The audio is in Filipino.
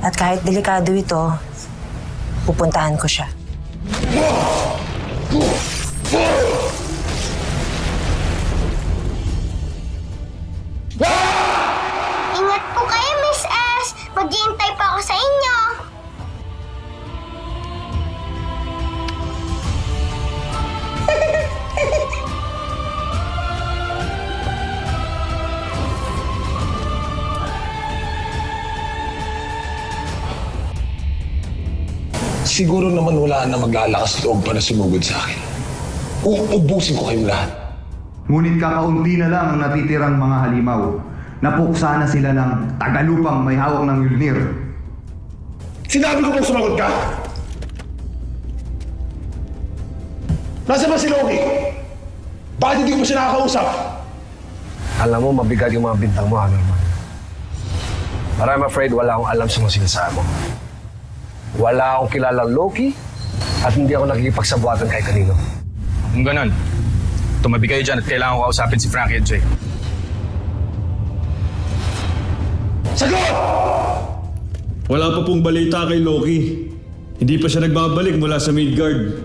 At kahit delikado ito, pupuntahan ko siya. Ingat po kayo, Miss S. Maghihintay pa ako sa inyo. Siguro naman wala na maglalakas loob para sumugod sa akin. Uubusin ko kayong lahat. Ngunit kakaunti na lang ang natitirang mga halimaw. Napuksa na sila ng tagalupang may hawak ng Mjolnir. Sinabi ko bang sumagot ka? Nasaan ba si Loki? Bakit hindi ko siya nakakausap? Alam mo, mabigat yung mga bintang mo, Norman. But I'm afraid wala akong alam sa mga sinasabi mo. Wala akong kilalang Loki at hindi ako nakikipagsabuatan kay kanino. Kung ganon, tumabi kayo dyan at kailangan ko kausapin si Frankie at Jay. Sagot! Wala pa pong balita kay Loki. Hindi pa siya nagbabalik mula sa Midgard.